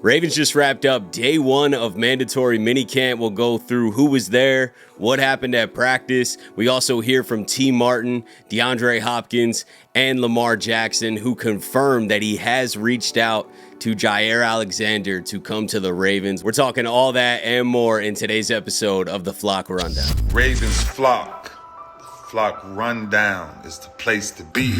Ravens just wrapped up day one of mandatory minicamp. We'll go through who was there, what happened at practice. We also hear from T. Martin, DeAndre Hopkins, and Lamar Jackson, who confirmed that he has reached out to Jaire Alexander to come to the Ravens. We're talking all that and more in today's episode of the Flock Rundown. Ravens Flock. Flock Rundown is the place to be.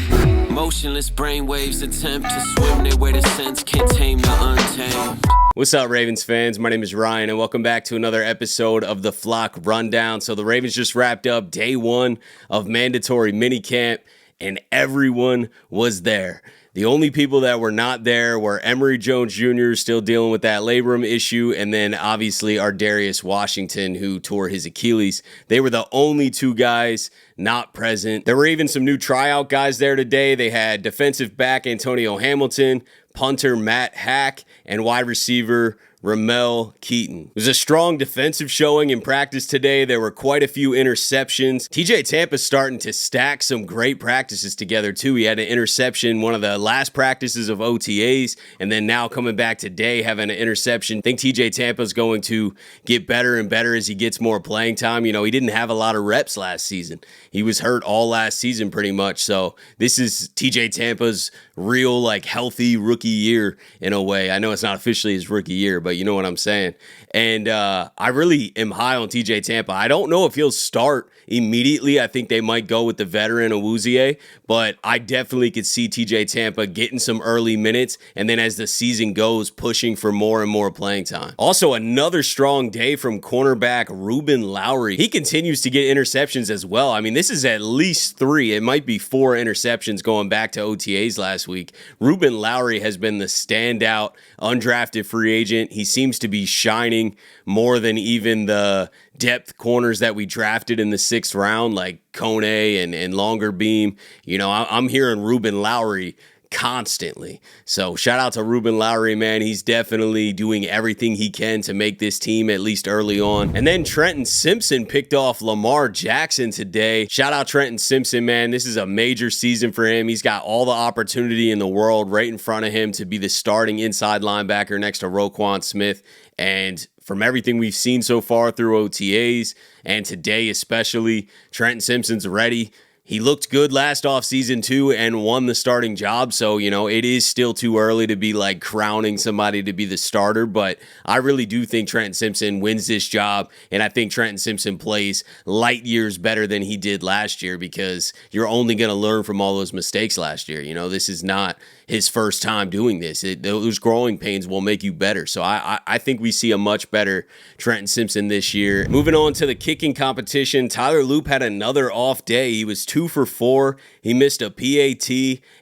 Motionless brainwaves attempt to swim their way to sense, can't tame the untamed. What's up, Ravens fans? My name is Ryan, and welcome back to another episode of the Flock Rundown. So the Ravens just wrapped up day one of mandatory minicamp, and everyone was there. The only people that were not there were Emory Jones Jr., still dealing with that labrum issue, and then obviously Darius Washington, who tore his Achilles. They were the only two guys not present. There were even some new tryout guys there today. They had defensive back Antonio Hamilton, punter Matt Hack, and wide receiver Ramel Keaton. It was a strong defensive showing in practice today. There were quite a few interceptions. TJ Tampa's starting to stack some great practices together too. He had an interception one of the last practices of OTAs, and then now coming back today having an interception. I think TJ Tampa's going to get better and better as he gets more playing time. You know, he didn't have a lot of reps last season. He was hurt all last season pretty much. So this is TJ Tampa's real, healthy rookie year in a way. I know it's not officially his rookie year, but you know what I'm saying. And I really am high on TJ Tampa. I don't know if he'll start immediately. I think they might go with the veteran Awuzie, but I definitely could see TJ Tampa getting some early minutes, and then as the season goes, pushing for more and more playing time. Also, another strong day from cornerback Reuben Lowery. He continues to get interceptions as well. I mean, this is at least 3. It might be 4 interceptions going back to OTAs last week. Reuben Lowery has been the standout undrafted free agent. He seems to be shining more than even the depth corners that we drafted in the 6th round, like Kone and Longer Beam. You know, I'm hearing Reuben Lowery constantly. So shout out to Reuben Lowery, man. He's definitely doing everything he can to make this team at least early on. And then Trenton Simpson picked off Lamar Jackson today. Shout out Trenton Simpson, man. This is a major season for him. He's got all the opportunity in the world right in front of him to be the starting inside linebacker next to Roquan Smith. And from everything we've seen so far through OTAs and today especially, Trenton Simpson's ready. He looked good last offseason too and won the starting job. So, you know, it is still too early to be crowning somebody to be the starter. But I really do think Trenton Simpson wins this job. And I think Trenton Simpson plays light years better than he did last year, because you're only going to learn from all those mistakes last year. You know, this is not his first time doing this. Those growing pains will make you better. So I think we see a much better Trenton Simpson this year. Moving on to the kicking competition, Tyler Loop had another off day. He was 2 for 4. He missed a PAT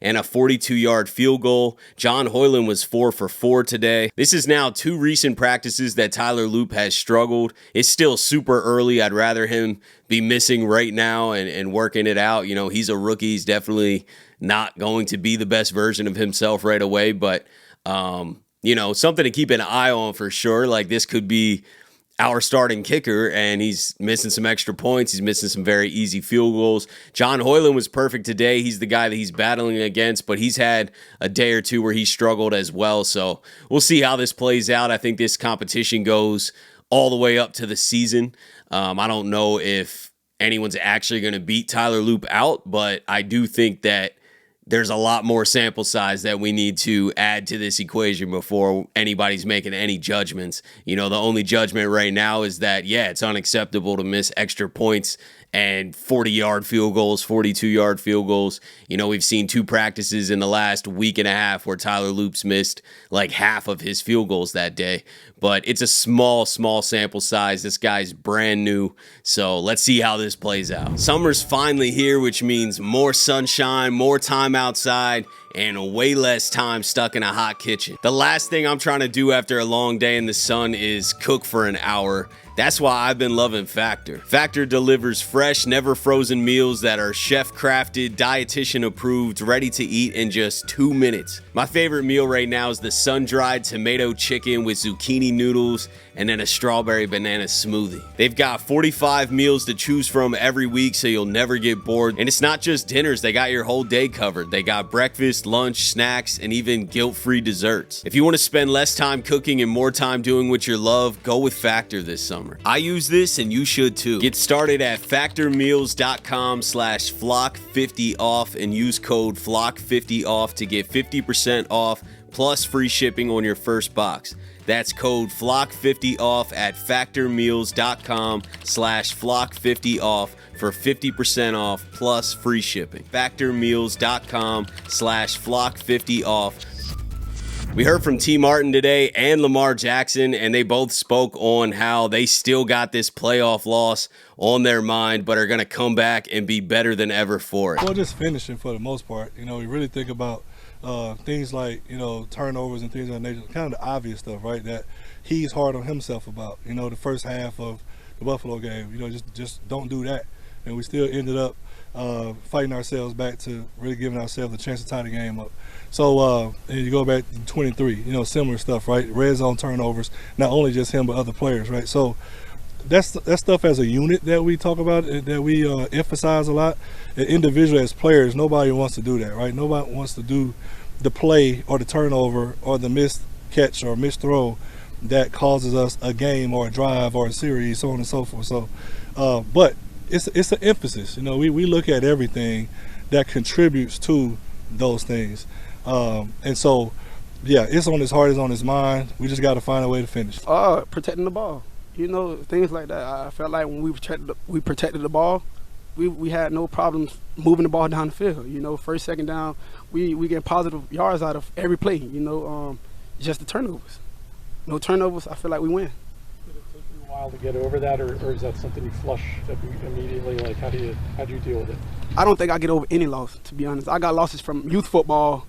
and a 42-yard field goal. John Hoyland was 4 for 4 today. This is now 2 recent practices that Tyler Loop has struggled. It's still super early. I'd rather him be missing right now and working it out. You know, he's a rookie. He's definitely not going to be the best version of himself right away, but, you know, something to keep an eye on for sure. This could be our starting kicker, and he's missing some extra points. He's missing some very easy field goals. John Hoyland was perfect today. He's the guy that he's battling against, but he's had a day or two where he struggled as well. So we'll see how this plays out. I think this competition goes all the way up to the season. I don't know if anyone's actually going to beat Tyler Loop out, but I do think that there's a lot more sample size that we need to add to this equation before anybody's making any judgments. You know, the only judgment right now is that, yeah, it's unacceptable to miss extra points and 40-yard field goals, 42-yard field goals. You know, we've seen 2 practices in the last week and a half where Tyler Loop's missed half of his field goals that day. But it's a small sample size. This guy's brand new, so let's see how this plays out. Summer's finally here, which means more sunshine, more time outside, and way less time stuck in a hot kitchen. The last thing I'm trying to do after a long day in the sun is cook for an hour. That's why I've been loving Factor. Factor delivers fresh, never frozen meals that are chef-crafted, dietitian-approved, ready to eat in just 2 minutes. My favorite meal right now is the sun-dried tomato chicken with zucchini noodles and then a strawberry banana smoothie. They've got 45 meals to choose from every week, so you'll never get bored. And it's not just dinners. They got your whole day covered. They got breakfast, lunch, snacks, and even guilt-free desserts. If you want to spend less time cooking and more time doing what you love, go with Factor this summer. I use this and you should too. Get started at factormeals.com/flock50off and use code flock50off to get 50% off plus free shipping on your first box. That's code flock50off at factormeals.com/flock50off for 50% off plus free shipping. Factormeals.com/flock50off. We heard from T. Martin today and Lamar Jackson, and they both spoke on how they still got this playoff loss on their mind, but are going to come back and be better than ever for it. Well, just finishing for the most part. You know, you really think about things like, turnovers and things of that nature, kind of the obvious stuff, right, that he's hard on himself about. The first half of the Buffalo game, just don't do that. And we still ended up fighting ourselves back to really giving ourselves a chance to tie the game up. So and you go back to 23, similar stuff, right? Red zone turnovers, not only just him but other players, right? So that's stuff as a unit that we talk about, that we emphasize a lot. And individually as players, nobody wants to do that, right? Nobody wants to do the play or the turnover or the missed catch or missed throw that causes us a game or a drive or a series, so on and so forth. So, but it's an emphasis. We look at everything that contributes to those things. And so, yeah, it's on his heart, it's on his mind. We just got to find a way to finish. Protecting the ball, things like that. I felt like when we protected the ball, we had no problems moving the ball down the field. First, second down, we get positive yards out of every play. Just the turnovers. No turnovers, I feel like we win. Did it take you a while to get over that, or is that something you flush immediately? Like, how do you deal with it? I don't think I get over any loss, to be honest. I got losses from youth football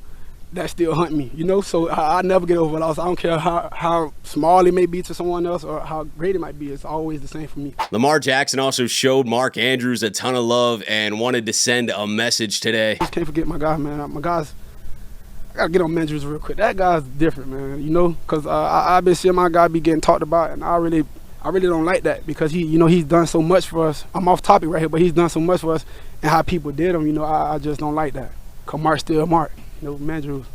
that still hunt me, so I never get over a loss. I don't care how small it may be to someone else or how great it might be. It's always the same for me. Lamar Jackson also showed Mark Andrews a ton of love and wanted to send a message today. I just can't forget my guy, man. My guys, I got to get on Andrews real quick. That guy's different, man, because I've been seeing my guy be getting talked about, and I really don't like that because he's done so much for us. I'm off topic right here, but he's done so much for us, and how people did him, I just don't like that. Because Mark's still Mark, Andrews.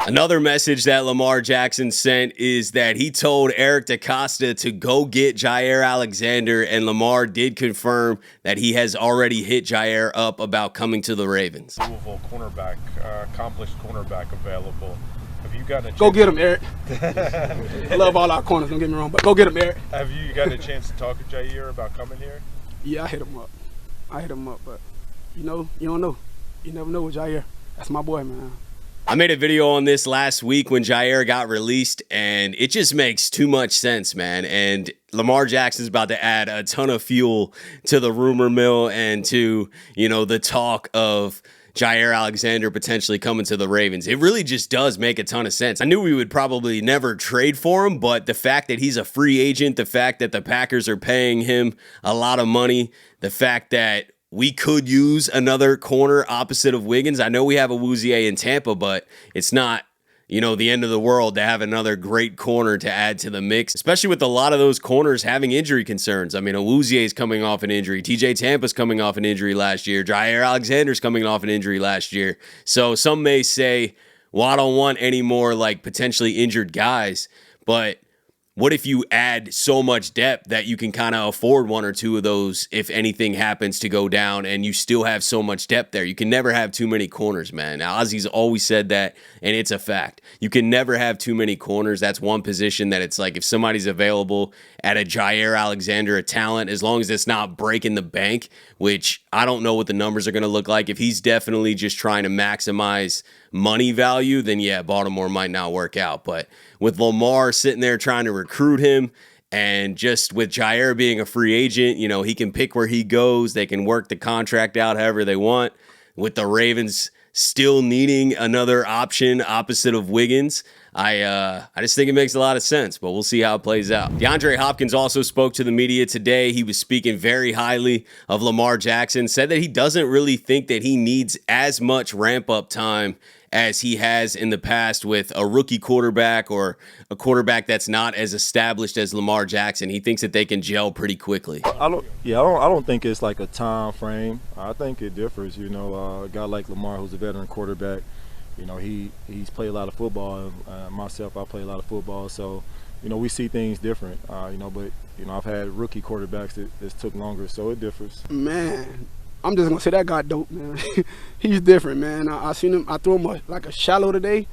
Another message that Lamar Jackson sent is that he told Eric DeCosta to go get Jaire Alexander, and Lamar did confirm that he has already hit Jaire up about coming to the Ravens. Louisville cornerback, accomplished cornerback available. Have you gotten a chance? Go get him, Eric. I love all our corners, don't get me wrong, but go get him, Eric. Have you gotten a chance to talk to Jaire about coming here? Yeah, I hit him up, but you don't know. You never know with Jaire. That's my boy, man. I made a video on this last week when Jaire got released, and it just makes too much sense, man. And Lamar Jackson's about to add a ton of fuel to the rumor mill and to, the talk of Jaire Alexander potentially coming to the Ravens. It really just does make a ton of sense. I knew we would probably never trade for him, but the fact that he's a free agent, the fact that the Packers are paying him a lot of money, the fact that we could use another corner opposite of Wiggins. I know we have a Awuzie in Tampa, but it's not, the end of the world to have another great corner to add to the mix, especially with a lot of those corners having injury concerns. I mean, Awuzie is coming off an injury. TJ Tampa's coming off an injury last year. Jaire Alexander's coming off an injury last year. So some may say, well, I don't want any more potentially injured guys, but what if you add so much depth that you can kind of afford one or two of those if anything happens to go down, and you still have so much depth there? You can never have too many corners, man. Now, Ozzy's always said that, and it's a fact. You can never have too many corners. That's one position that it's like if somebody's available at a Jaire Alexander, a talent, as long as it's not breaking the bank, which I don't know what the numbers are going to look like. If he's definitely just trying to maximize money value, then yeah, Baltimore might not work out. But with Lamar sitting there trying to recruit him, and just with Jaire being a free agent, he can pick where he goes. They can work the contract out however they want. With the Ravens still needing another option opposite of Wiggins, I just think it makes a lot of sense, but we'll see how it plays out. DeAndre Hopkins also spoke to the media today. He was speaking very highly of Lamar Jackson, said that he doesn't really think that he needs as much ramp-up time as he has in the past with a rookie quarterback or a quarterback that's not as established as Lamar Jackson. He thinks that they can gel pretty quickly. I don't think it's like a time frame. I think it differs. A guy like Lamar, who's a veteran quarterback, You know, he's played a lot of football. Myself, I play a lot of football, so you know we see things different. You know, but you know I've had rookie quarterbacks that took longer, so it differs. Man, I'm just gonna say that guy dope, man. He's different, man. I seen him. I threw him like a shallow today.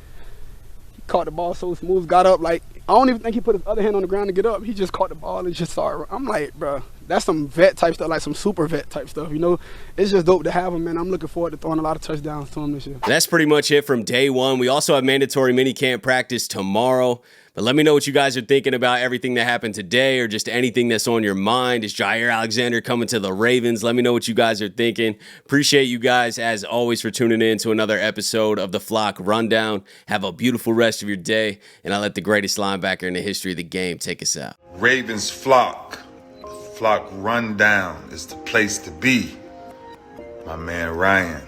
He caught the ball so smooth, got up like I don't even think he put his other hand on the ground to get up. He just caught the ball and just saw it. I'm like, bro, that's some vet type stuff, like some super vet type stuff. You know, it's just dope to have him, man. I'm looking forward to throwing a lot of touchdowns to him this year. That's pretty much it from day one. We also have mandatory minicamp practice tomorrow. But let me know what you guys are thinking about everything that happened today or just anything that's on your mind. Is Jaire Alexander coming to the Ravens? Let me know what you guys are thinking. Appreciate you guys, as always, for tuning in to another episode of the Flock Rundown. Have a beautiful rest of your day, and I'll let the greatest linebacker in the history of the game take us out. Ravens flock. The flock rundown is the place to be. My man Ryan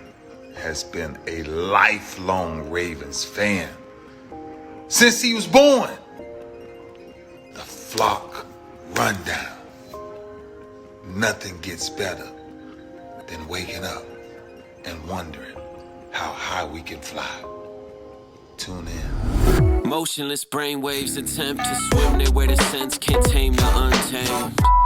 has been a lifelong Ravens fan since he was born. The flock rundown. Nothing gets better than waking up and wondering how high we can fly. Tune in. Motionless brainwaves attempt to swim their way to sense, can't tame the untamed.